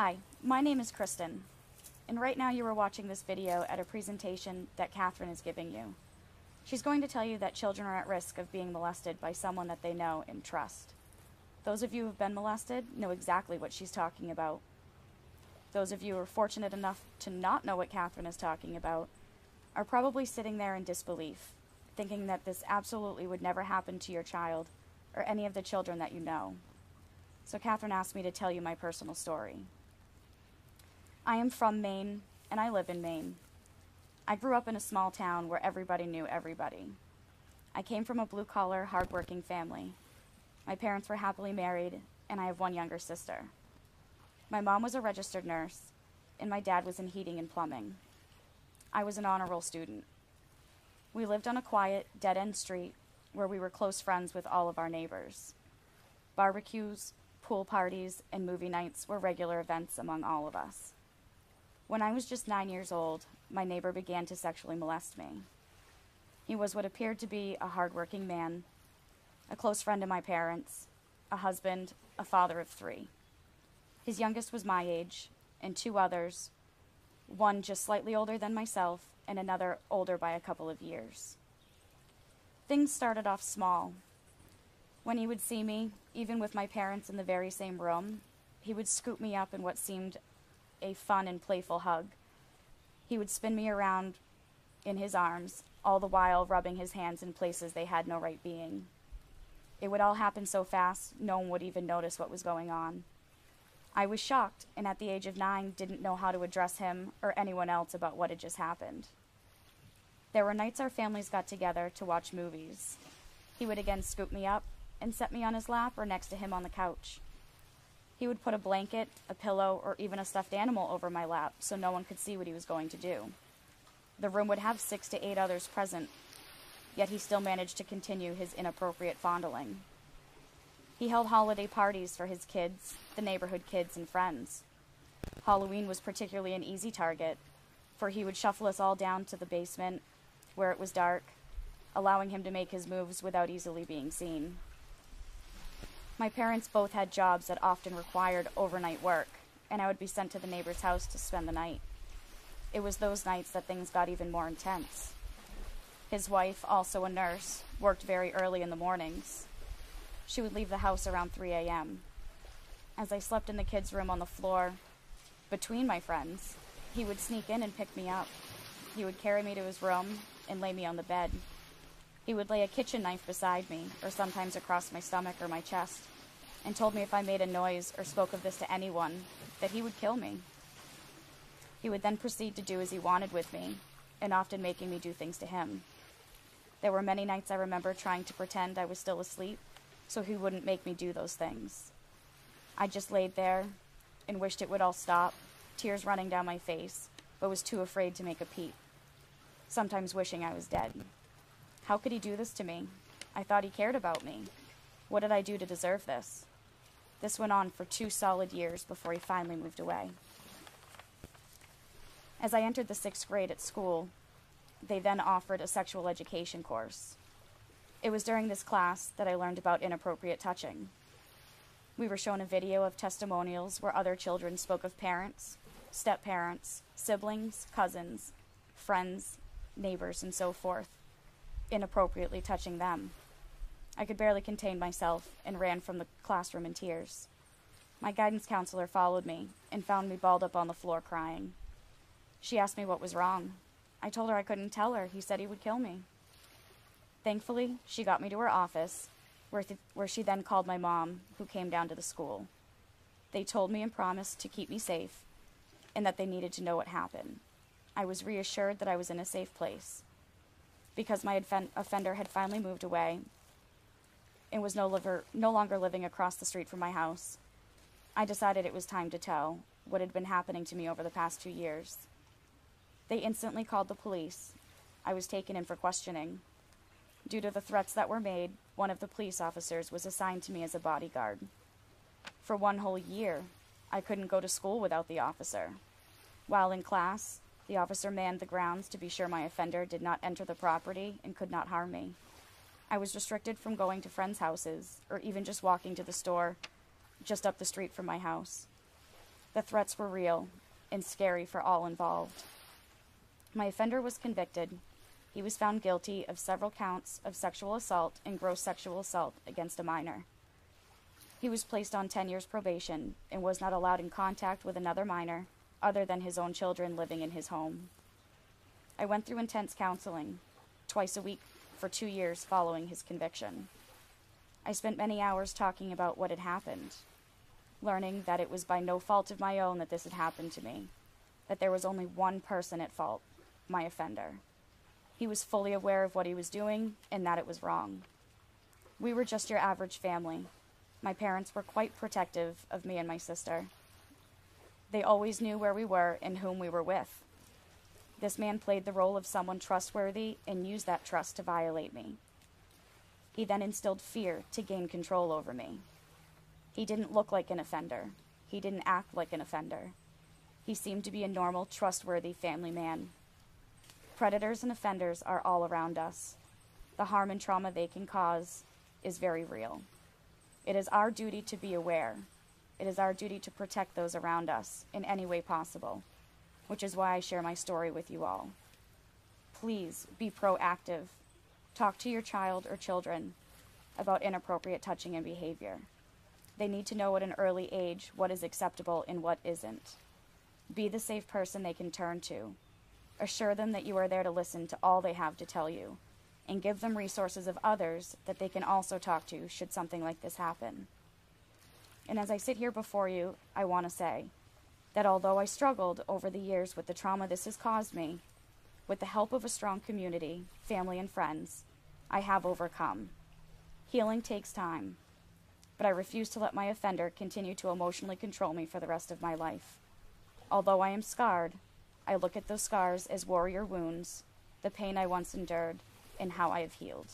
Hi, my name is Kristin, and right now you are watching this video at a presentation that Catherine is giving you. She's going to tell you that children are at risk of being molested by someone that they know and trust. Those of you who have been molested know exactly what she's talking about. Those of you who are fortunate enough to not know what Catherine is talking about are probably sitting there in disbelief, thinking that this absolutely would never happen to your child or any of the children that you know. So Catherine asked me to tell you my personal story. I am from Maine, and I live in Maine. I grew up in a small town where everybody knew everybody. I came from a blue-collar, hard-working family. My parents were happily married, and I have one younger sister. My mom was a registered nurse, and my dad was in heating and plumbing. I was an honor roll student. We lived on a quiet, dead-end street where we were close friends with all of our neighbors. Barbecues, pool parties, and movie nights were regular events among all of us. When I was just 9 years old, my neighbor began to sexually molest me. He was what appeared to be a hard-working man, a close friend of my parents, a husband, a father of 3. His youngest was my age, and 2 others, one just slightly older than myself, and another older by a couple of years. Things started off small. When he would see me, even with my parents in the very same room, he would scoop me up in what seemed a fun and playful hug. He would spin me around in his arms, all the while rubbing his hands in places they had no right being. It would all happen so fast, no one would even notice what was going on. I was shocked, and at the age of 9, didn't know how to address him or anyone else about what had just happened. There were nights our families got together to watch movies. He would again scoop me up and set me on his lap or next to him on the couch. He would put a blanket, a pillow, or even a stuffed animal over my lap so no one could see what he was going to do. The room would have 6 to 8 others present, yet he still managed to continue his inappropriate fondling. He held holiday parties for his kids, the neighborhood kids, and friends. Halloween was particularly an easy target, for he would shuffle us all down to the basement, where it was dark, allowing him to make his moves without easily being seen. My parents both had jobs that often required overnight work, and I would be sent to the neighbor's house to spend the night. It was those nights that things got even more intense. His wife, also a nurse, worked very early in the mornings. She would leave the house around 3 a.m. As I slept in the kids' room on the floor, between my friends, he would sneak in and pick me up. He would carry me to his room and lay me on the bed. He would lay a kitchen knife beside me, or sometimes across my stomach or my chest, and told me if I made a noise or spoke of this to anyone, that he would kill me. He would then proceed to do as he wanted with me, and often making me do things to him. There were many nights I remember trying to pretend I was still asleep, so he wouldn't make me do those things. I just laid there and wished it would all stop, tears running down my face, but was too afraid to make a peep, sometimes wishing I was dead. How could he do this to me? I thought he cared about me. What did I do to deserve this? This went on for 2 solid years before he finally moved away. As I entered the 6th grade at school, they then offered a sexual education course. It was during this class that I learned about inappropriate touching. We were shown a video of testimonials where other children spoke of parents, step-parents, siblings, cousins, friends, neighbors, and so forth, inappropriately touching them. I could barely contain myself and ran from the classroom in tears. My guidance counselor followed me and found me balled up on the floor crying. She asked me what was wrong. I told her I couldn't tell her. He said he would kill me. Thankfully, she got me to her office, where she then called my mom, who came down to the school. They told me and promised to keep me safe, and that they needed to know what happened. I was reassured that I was in a safe place. Because my offender had finally moved away and was no longer living across the street from my house, I decided it was time to tell what had been happening to me over the past 2 years. They instantly called the police. I was taken in for questioning. Due to the threats that were made, one of the police officers was assigned to me as a bodyguard. For 1 whole year, I couldn't go to school without the officer. While in class, the officer manned the grounds to be sure my offender did not enter the property and could not harm me. I was restricted from going to friends' houses, or even just walking to the store just up the street from my house. The threats were real and scary for all involved. My offender was convicted. He was found guilty of several counts of sexual assault and gross sexual assault against a minor. He was placed on 10 years probation and was not allowed in contact with another minor other than his own children living in his home. I went through intense counseling, twice a week for 2 years following his conviction. I spent many hours talking about what had happened, learning that it was by no fault of my own that this had happened to me, that there was only one person at fault, my offender. He was fully aware of what he was doing and that it was wrong. We were just your average family. My parents were quite protective of me and my sister. They always knew where we were and whom we were with. This man played the role of someone trustworthy and used that trust to violate me. He then instilled fear to gain control over me. He didn't look like an offender. He didn't act like an offender. He seemed to be a normal, trustworthy family man. Predators and offenders are all around us. The harm and trauma they can cause is very real. It is our duty to be aware. It is our duty to protect those around us in any way possible, which is why I share my story with you all. Please be proactive. Talk to your child or children about inappropriate touching and behavior. They need to know at an early age what is acceptable and what isn't. Be the safe person they can turn to. Assure them that you are there to listen to all they have to tell you, and give them resources of others that they can also talk to should something like this happen. And as I sit here before you, I want to say that although I struggled over the years with the trauma this has caused me, with the help of a strong community, family, and friends, I have overcome. Healing takes time, but I refuse to let my offender continue to emotionally control me for the rest of my life. Although I am scarred, I look at those scars as warrior wounds, the pain I once endured, and how I have healed.